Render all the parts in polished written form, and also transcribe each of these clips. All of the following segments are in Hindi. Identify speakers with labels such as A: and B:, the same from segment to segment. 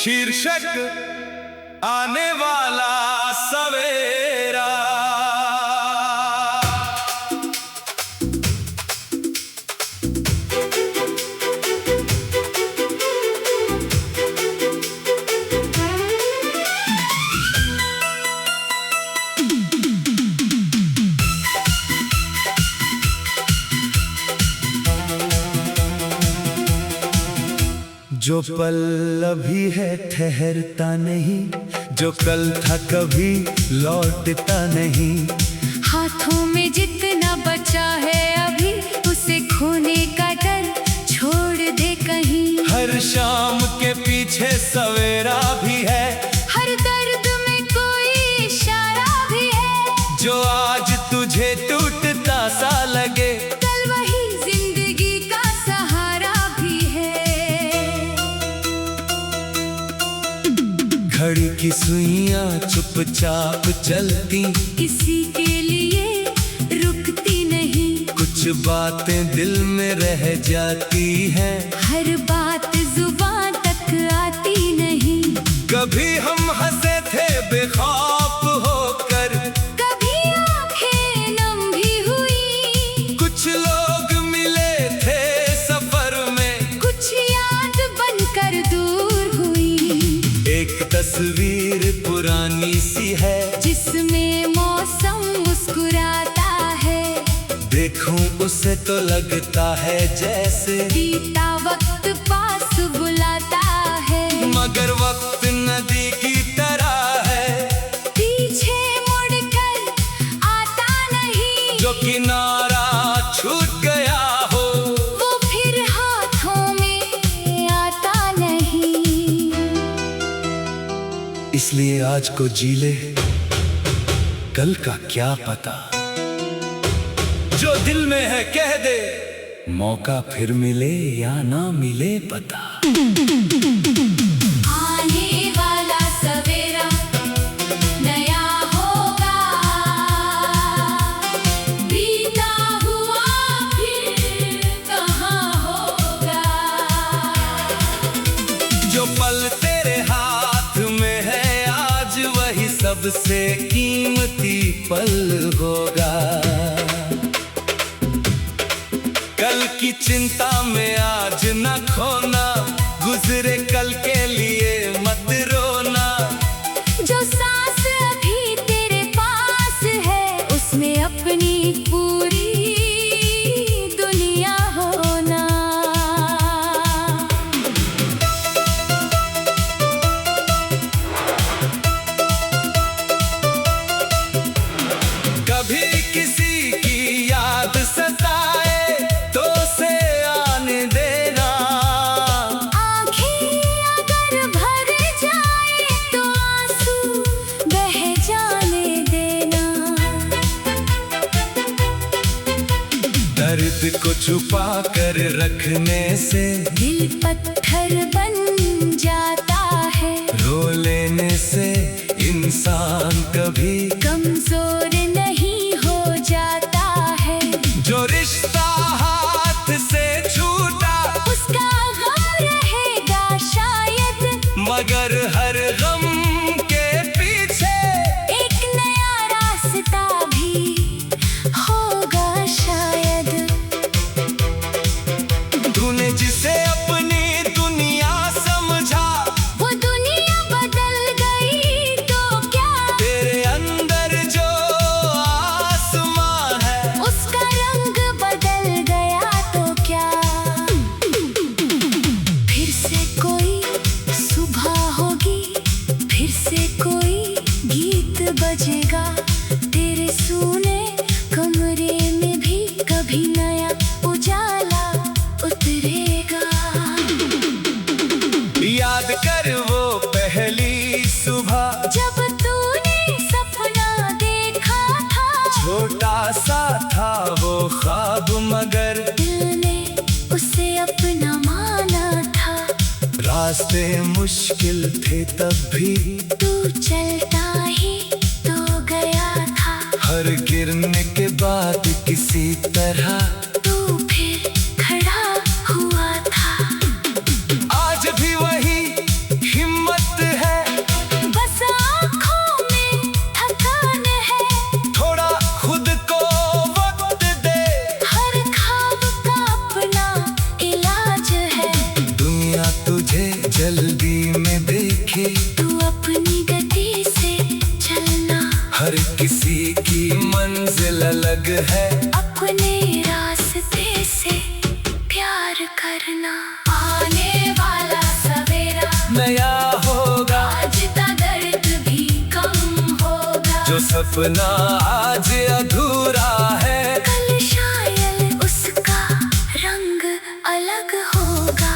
A: शीर्षक आने वाला सवेरा। जो पल अभी है ठहरता नहीं, जो कल था कभी लौटता नहीं।
B: हाथों में जितना बचा है अभी, उसे खोने का डर छोड़ दे कहीं।
A: हर शाम के पीछे सवेरा भी है,
B: हर दर्द में कोई इशारा भी है।
A: जो आज तुझे टूटता सा लगे,
B: कल वही जिंदगी का सहारा भी है।
A: घड़ी की सुइयां चुपचाप चलती,
B: किसी के लिए रुकती नहीं।
A: कुछ बातें दिल में रह जाती हैं,
B: हर बात जुबान तक आती नहीं।
A: कभी हम हंसे थे बेखौफ होकर,
B: कभी आंखें नम भी हुई।
A: कुछ लोग मिले थे सफर में,
B: कुछ याद बनकर दूर हुई।
A: एक तस्वीर पुरानी सी है,
B: जिसमें मौसम मुस्कुराता है।
A: देखूं उसे तो लगता है जैसे
B: बीता वक्त पास बुलाता है।
A: मगर वक्त नदी की तरह है,
B: पीछे मुड़कर आता नहीं।
A: जो किनारा छूट गया हो,
B: वो फिर हाथों में आता नहीं।
A: इसलिए आज को जी ले, कल का क्या पता। जो दिल में है कह दे, मौका फिर मिले या ना मिले पता।
B: आने वाला सवेरा नया होगा, बीता हुआ फिर कहाँ होगा।
A: जो पल तेरे हाथ में है आज, वही सबसे कीमती पल होगा। कल की चिंता में आज न खोना, गुजरे कल के लिए मत रोना।
B: जो सांस अभी तेरे पास है, उसमें अपनी पूरी दुनिया होना।
A: कभी किसी की याद सताए तो उसे आने देना।
B: आँखें अगर भर जाए तो आंसू बह जाने देना।
A: दर्द को छुपा कर रखने से
B: दिल पत्थर बन जाता है।
A: रो लेने से इंसान कभी
B: कमजोर नहीं हो जाता है।
A: जो रिश्ता हाथ से छूटा,
B: उसका गम रहेगा शायद,
A: मगर हर गम के पीछे
B: एक नया रास्ता भी होगा शायद।
A: तूने जिसे अपनी दुनिया समझा,
B: वो दुनिया बदल गई तो क्या।
A: तेरे अंदर जो आसमां है,
B: उसका रंग बदल गया तो क्या। फिर से कोई सुबह होगी, फिर से कोई गीत बजेगा। तेरे सुने कमरे में भी कभी नया उजाला उतरेगा।
A: याद कर वो पहली सुबह,
B: जब तूने सपना देखा था,
A: छोटा सा था वो ख्वाब, मगर
B: दिल ने उसे अपना माना था।
A: रास्ते मुश्किल थे तब भी,
B: तू चलता ही तो गया था।
A: हर गिरने के बाद किसी तरह
B: तू फिर खड़ा हुआ था।
A: आज भी वही हिम्मत है
B: अपने रास्ते से प्यार करना। आने वाला सवेरा
A: नया होगा,
B: आज का दर्द भी कम होगा।
A: जो सपना आज अधूरा है
B: कल शायद उसका रंग अलग होगा।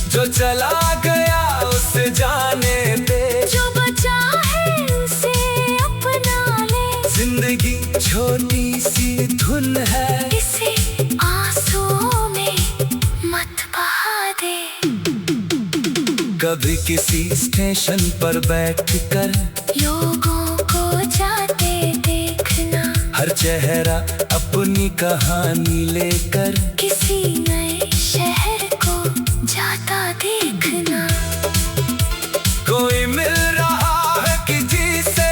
A: जो चला गया उसे जाने दे,
B: जो बचा है उसे अपना ले।
A: जिंदगी छोटी सी धुन है,
B: इसे आंसुओं में मत बहा दे।
A: कभी किसी स्टेशन पर बैठकर
B: लोगों को जाते देखना,
A: हर चेहरा अपनी कहानी लेकर
B: किसी नए शहर को जाता देखना।
A: कोई मिल रहा है किसी से,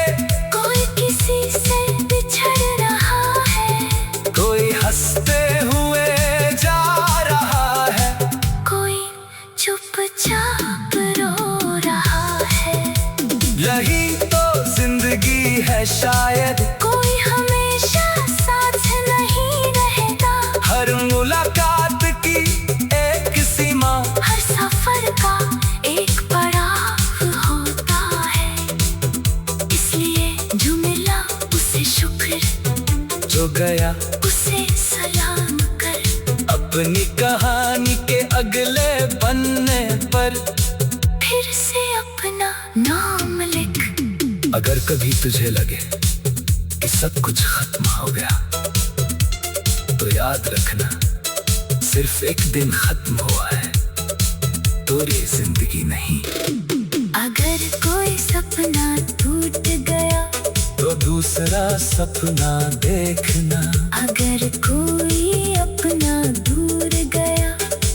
B: कोई किसी से बिछड़ रहा है।
A: कोई हंसते हुए जा रहा है,
B: कोई चुपचाप रो रहा है।
A: यही तो जिंदगी है शायद,
B: कोई हमेशा साथ नहीं रहता।
A: हर मुलाकात की एक सीमा,
B: हर सफर का एक पड़ाव होता है। इसलिए जो मिला उसे शुक्र,
A: जो गया
B: उसे सलाम कर।
A: अपनी कहानी के अगले पन्ने पर
B: फिर से अपना नाम लिख।
A: अगर कभी तुझे लगे कि सब कुछ खत्म हो गया, तो याद रखना सिर्फ एक दिन खत्म हुआ है, पूरी जिंदगी नहीं।
B: अगर कोई सपना टूट गया,
A: तो दूसरा सपना देखना।
B: अगर कोई अपना दूर गया,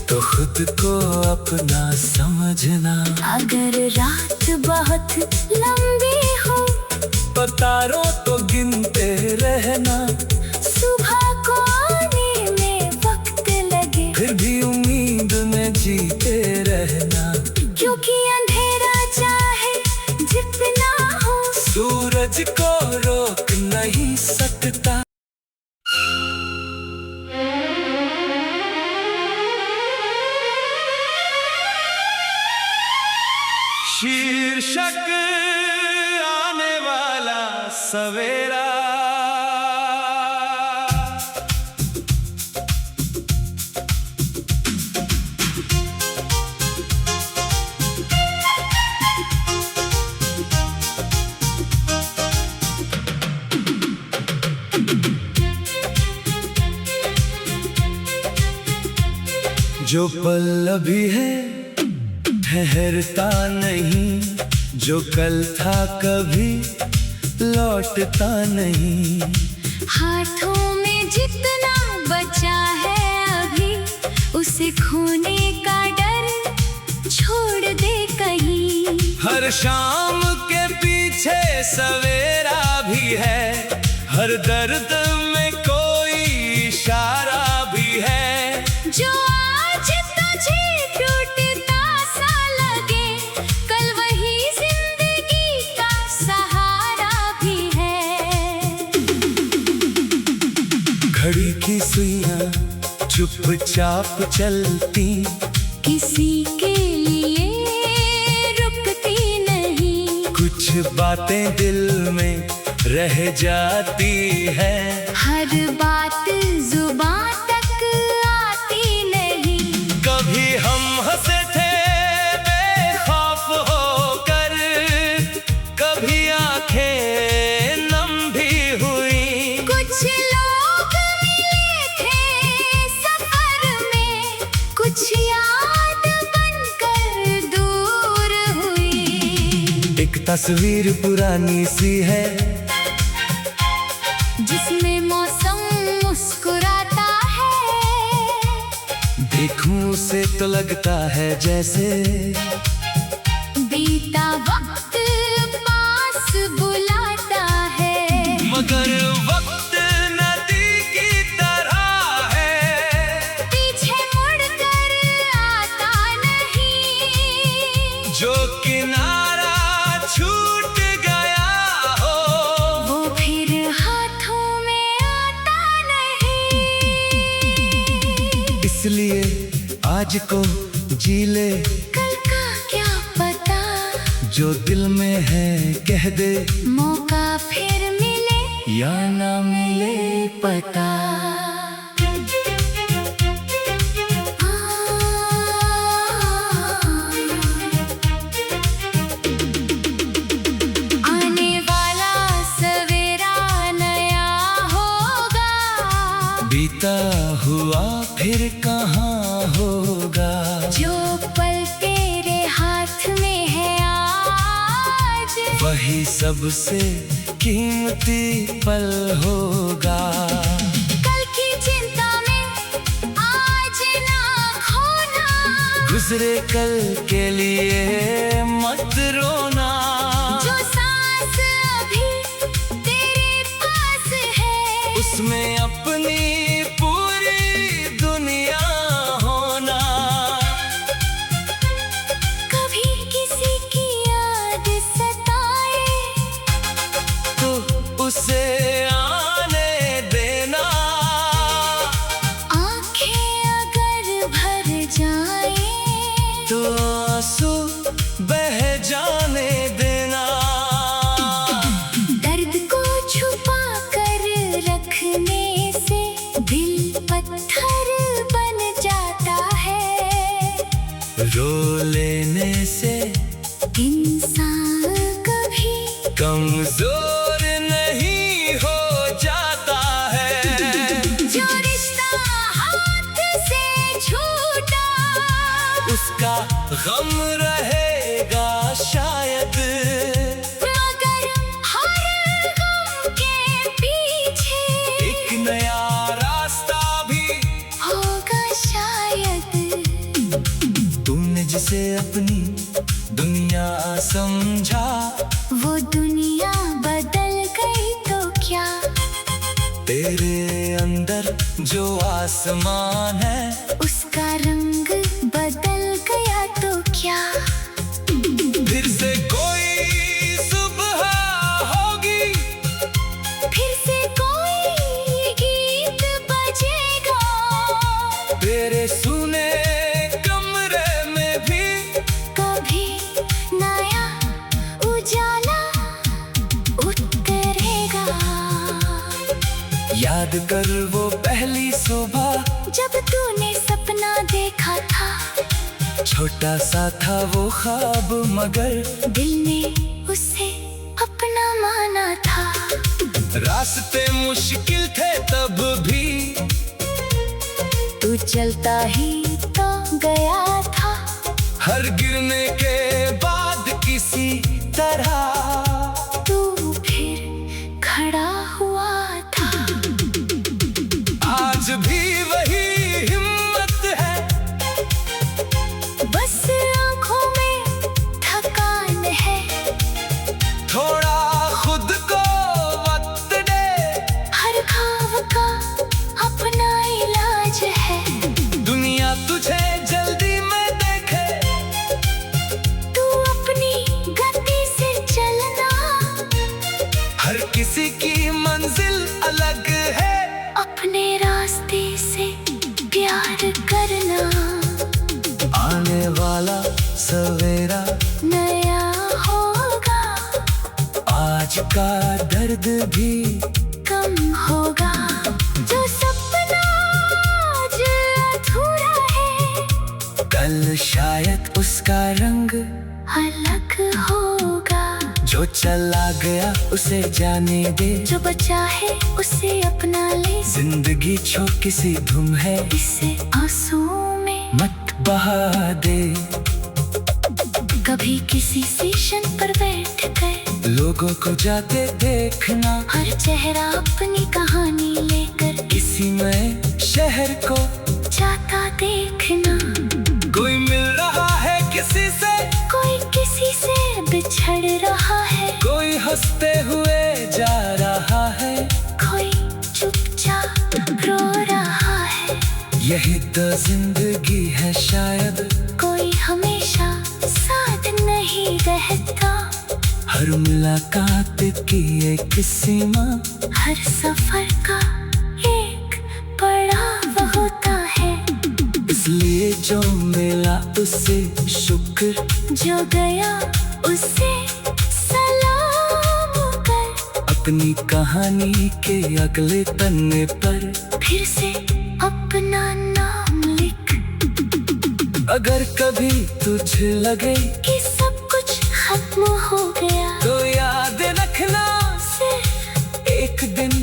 A: तो खुद को अपना समझना।
B: अगर रात बहुत लंबी हो,
A: तो तारों तो गिनते रहना।
B: सुबह को आने में वक्त लगे,
A: फिर भी उम्मीद में जीते रहना।
B: क्योंकि अंधेरा चाहे जितना हो,
A: सूरज को रोक नहीं सकता। शीर्षक आने वाला सवेरा। जो पल अभी है ठहरता नहीं, जो कल था कभी लौटता नहीं।
B: हाथों में जितना बचा है अभी, उसे खोने का डर छोड़ दे कहीं।
A: हर शाम के पीछे सवेरा भी है, हर दर्द में कोई इशारा भी है।
B: जो आज तुझे टूटता सा लगे, कल वही जिंदगी का सहारा भी है।
A: घड़ी की सुइयां चुपचाप चलती,
B: किसी के लिए रुकती नहीं।
A: कुछ बातें दिल में रह जाती है।
B: हर बात जुबां तक आती नहीं।
A: कभी हम हंसे थे बेखौफ होकर, कभी आंखें नम भी हुई।
B: कुछ लोग मिले थे सफर में, कुछ याद बनकर दूर हुई।
A: एक तस्वीर पुरानी सी है,
B: जिसमें मौसम मुस्कुराता है।
A: देखूं उसे तो लगता है जैसे
B: बीता वक्त पास बुलाता है।
A: मगर वक्त नदी की तरह है,
B: पीछे मुड़कर आता नहीं।
A: जो किनारा छूट गया हो,
B: वो फिर
A: इसलिए आज को जी ले,
B: कल का क्या पता,
A: जो दिल में है कह दे,
B: मौका फिर मिले
A: या ना मिले
B: पता। आने वाला सवेरा नया होगा,
A: बीता हुआ फिर कहाँ होगा,
B: जो पल तेरे हाथ में है आज,
A: वही सबसे कीमती पल होगा।
B: कल की चिंता में आज ना खोना,
A: गुजरे कल के लिए मत रोना,
B: जो सांस अभी तेरे पास है,
A: उसमें अपनी पूरी दुनिया होना।
B: कभी किसी की याद सताए,
A: तो उसे आने देना,
B: आंखें अगर भर जाए,
A: तो आंसू बह जाने देना।
B: दर्द को छुपा कर रखने से दिल पत्थर बन जाता है,
A: रो लेने से
B: इंसान कभी
A: कमजोर नहीं हो जाता है।
B: जो रिश्ता हाथ से छूटा,
A: उसका गम रहेगा शायद,
B: मगर हर गम के पीछे
A: एक नया रास्ता भी
B: होगा शायद।
A: तूने जिसे अपनी दुनिया समझा,
B: वो दुनिया बदल गई तो क्या,
A: तेरे अंदर जो आसमान है,
B: उसका रंग बदल गया तो क्या,
A: फिर से कोई सुबह होगी,
B: फिर से कोई गीत बजेगा,
A: तेरे सुने कमरे में भी
B: कभी नया उजाला उतरेगा।
A: याद कर वो पहली सुबह,
B: जब तूने सपना देखा था,
A: छोटा सा था वो ख्वाब मगर
B: दिल ने उसे अपना माना था।
A: रास्ते मुश्किल थे तब भी,
B: तू चलता ही तो गया था,
A: हर गिरने के बाद किसी तरह
B: तू फिर खड़ा हुआ था।
A: आज भी वही हिम्मत है,
B: बस आंखों में थकान है,
A: थोड़ा खुद को वक्त दे,
B: हर घाव का अपना इलाज है।
A: दुनिया तुझे जल्दी में देखे,
B: तू अपनी गति से चलना,
A: हर किसी की मंजिल अलग है,
B: अपने रास्ते से प्यार करना।
A: आने वाला सवेरा
B: नया होगा,
A: आज का दर्द भी
B: कम होगा, जो सपना आज अधूरा है,
A: कल शायद उसका रंग
B: अलग होगा।
A: जो चला गया उसे जाने दे,
B: जो बचा है उसे अपना ले,
A: जिंदगी छोटी सी धुन है,
B: इसे आंसुओं में
A: मत बहा दे।
B: कभी किसी स्टेशन पर बैठ गए,
A: लोगों को जाते देखना,
B: हर चेहरा अपनी कहानी लेकर
A: किसी नए शहर को
B: जाता देखना।
A: कोई मिल रहा है किसी से,
B: कोई किसी से बिछड़ रहा है,
A: कोई हंसते हुए जा रहा है,
B: कोई चुपचाप रो रहा है,
A: यही तो जिंदगी है शायद,
B: कोई हमेशा साथ नहीं रहता,
A: हर मुलाकात की एक सीमा,
B: हर सफर का एक पड़ाव होता है।
A: जो मिला उसे शुक्र,
B: जो गया उसे सलाम कर।
A: अपनी कहानी के अगले पन्ने पर
B: फिर से अपना नाम लिख।
A: अगर कभी तुझे लगे
B: कि सब कुछ खत्म हो गया,
A: तो याद रखना
B: सिर्फ
A: एक दिन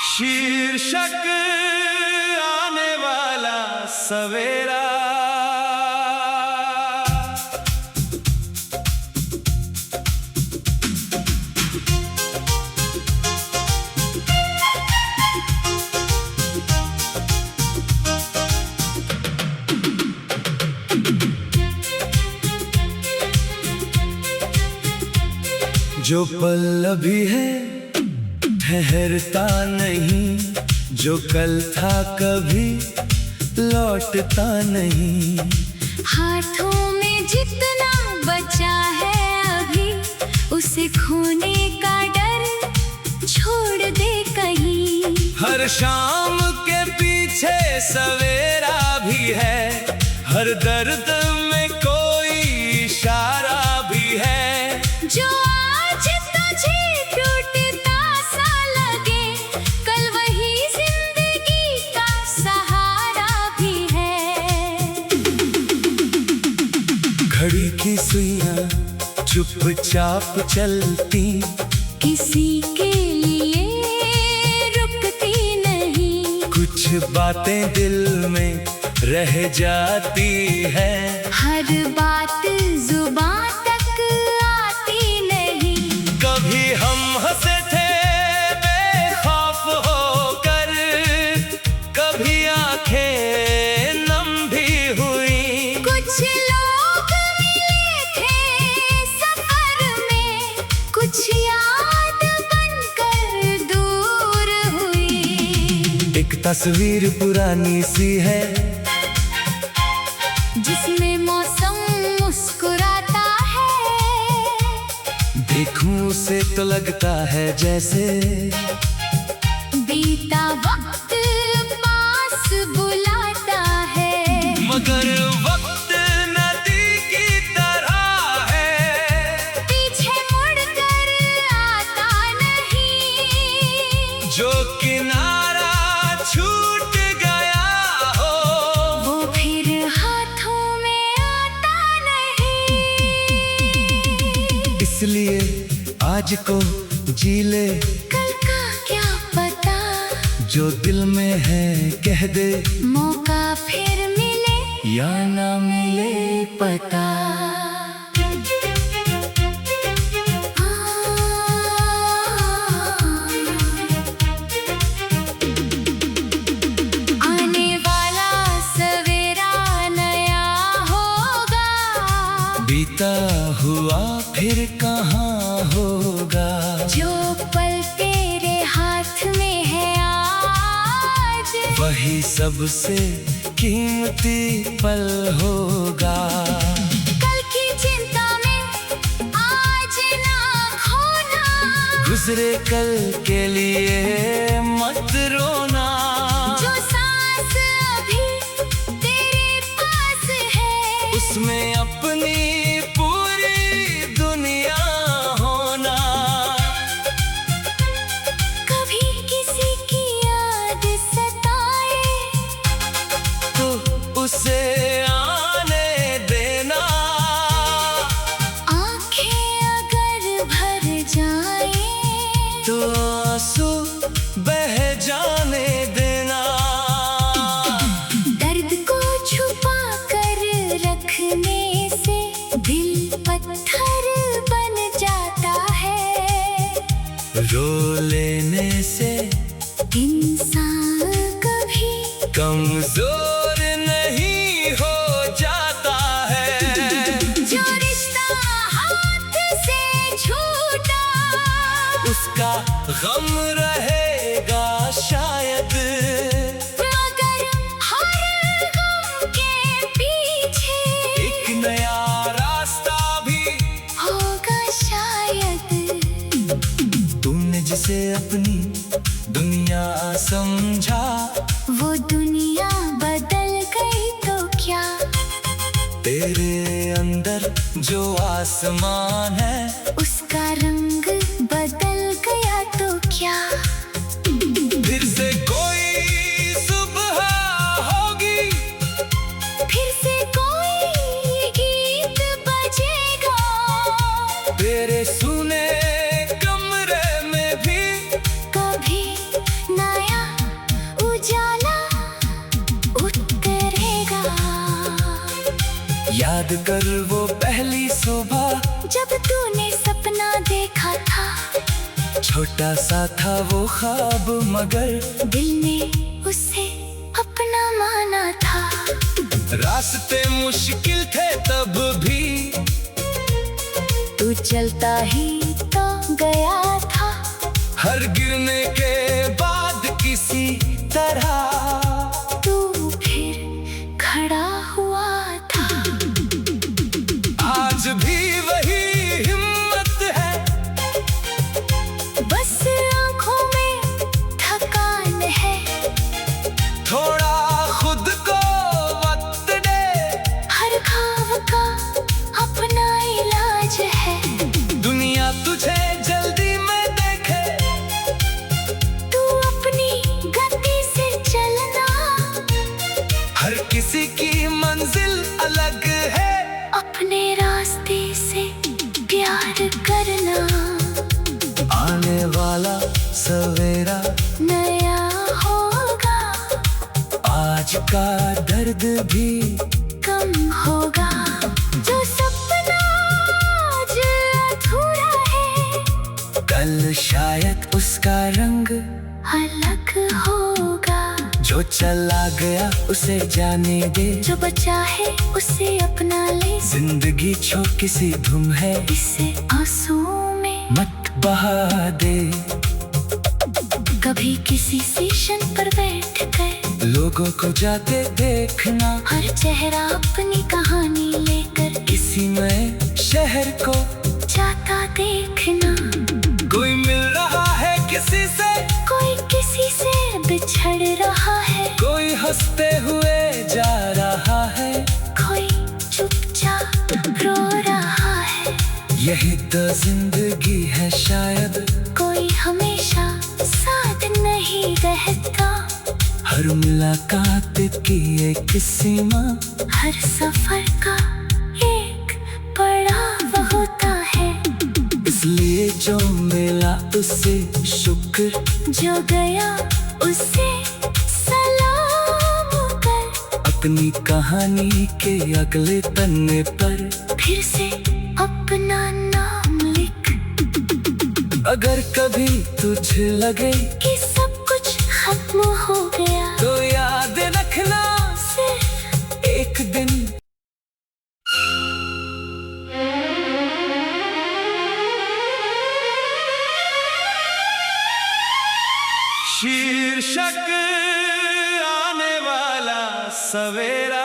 A: शीर्षक आने वाला सवेरा। जो पल अभी है ठहरता नहीं, जो कल था कभी लौटता नहीं।
B: हाथों में जितना बचा है अभी, उसे खोने का डर छोड़ दे कहीं।
A: हर शाम के पीछे सवेरा भी है, हर दर्द में कोई इशारा भी है।
B: जो आज तुझे टूटता सा लगे, कल वही जिंदगी का सहारा भी है।
A: घड़ी की सुइयां चुपचाप चलती,
B: किसी के लिए रुकती नहीं।
A: कुछ बातें दिल में रह जाती है,
B: हर बात जुबां तक आती नहीं।
A: कभी हम हंसे थे बेखौफ होकर, कभी आंखें नम भी हुई।
B: कुछ लोग मिले थे सफर में, कुछ याद बनकर दूर हुई।
A: एक तस्वीर पुरानी सी है,
B: जिसमें मौसम मुस्कुराता है।
A: देखूं उसे तो लगता है जैसे
B: बीता वक्त पास बुलाता है।
A: मगर वक्त नदी की तरह है,
B: पीछे मुड़कर आता नहीं।
A: जो किनारा छूट गया हो,
B: वो फिर हाथों में आता नहीं।
A: इसलिए आज को जी ले,
B: कल का क्या पता,
A: जो दिल में है कह दे,
B: मौका फिर मिले
A: या ना मिले पता।
B: आने वाला सवेरा नया होगा,
A: बीता हुआ फिर कहाँ होगा।
B: जो पल तेरे हाथ में है आज,
A: वही सबसे कीमती पल होगा।
B: कल की चिंता में आज ना खोना।
A: गुजरे कल के लिए मत रोना,
B: जो सांस अभी तेरे पास है,
A: उसमें अपनी पूरी दुनिया होना।
B: कभी किसी की याद सताए,
A: तो उसे आने देना।
B: आंखें अगर भर जाए,
A: तो आंसू बह जाने देना।
B: दर्द को छुपा कर रखने से दिल पत्थर बन जाता है।
A: रो लेने से
B: इंसान कभी
A: कमजोर नहीं हो जाता है।
B: जो रिश्ता हाथ से छूटा,
A: उसका गम रहेगा शायद,
B: मगर हर गम के पीछे
A: एक नया रास्ता भी
B: होगा शायद।
A: से अपनी दुनिया समझा।
B: वो दुनिया बदल गई तो क्या?
A: तेरे अंदर जो आसमान है
B: उसका रंग बदल गया तो क्या?
A: फिर से कोई सुबह होगी,
B: फिर से कोई गीत बजेगा।
A: तेरे सुने कमरे में भी
B: कभी नया उजाला उतरेगा।
A: याद कर वो पहली सुबह
B: जब तूने सपना देखा था।
A: छोटा सा था वो ख्वाब मगर
B: दिल ने उसे अपना माना था।
A: रास्ते मुश्किल थे तब भी
B: तू चलता ही तो गया था।
A: हर गिरने के बाद किसी तरह
B: तू फिर खड़ा हुआ था।
A: आज भी वही हिम्मत है,
B: बस आँखों में थकान है।
A: थोड़ा खुद को वक्त दे।
B: हर घाव का अपना इलाज है।
A: दुनिया तुझे जल्दी में देखे,
B: तू अपनी गति से चलना।
A: हर किसी की मंजिल अलग है।
B: अपने रास्ते से प्यार करना।
A: आने वाला सवेरा
B: नया होगा।
A: आज का दर्द भी
B: कम होगा। जो सपना आज अधूरा है
A: कल शायद उसका रंग
B: अलग होगा।
A: जो चला गया उसे जाने दे,
B: जो बचा है उसे अपना ले।
A: जिंदगी छोटी सी धुन है,
B: इसे आंसुओं में
A: मत बहा दे।
B: कभी किसी स्टेशन पर बैठ कर
A: लोगों को जाते देखना,
B: हर चेहरा अपनी कहानी लेकर
A: किसी नए शहर को
B: जाता देखना।
A: कोई मिल रहा है किसी से,
B: कोई किसी से बिछड़ रहा है।
A: कोई हंसते हुए जा रहा है,
B: कोई चुपचाप रो रहा है।
A: यही तो जिंदगी है शायद।
B: कोई हमेशा साथ नहीं रहता।
A: हर मुलाकात की एक सीमा,
B: हर सफर का एक पड़ाव होता है।
A: इसलिए जो मिला उससे शुक्र,
B: जो गया उसे सलाम कर।
A: अपनी कहानी के अगले पन्ने पर
B: फिर से अपना नाम लिख।
A: अगर कभी तुझे लगे
B: कि सब कुछ खत्म हो गया
A: तो याद रखना
B: सिर्फ
A: एक दिन शीर्षक आने वाला सवेरा।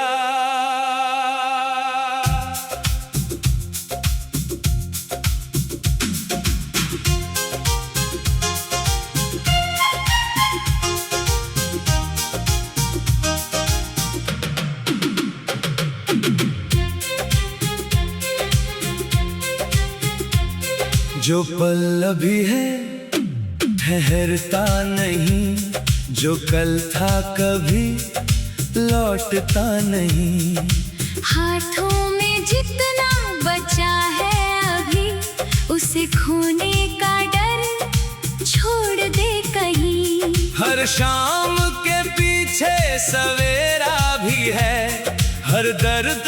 A: जो पल अभी है ठहरता नहीं, जो कल था कभी लौटता नहीं।
B: हाथों में जितना बचा है अभी उसे खोने का डर छोड़ दे कहीं।
A: हर शाम के पीछे सवेरा भी है, हर दर्द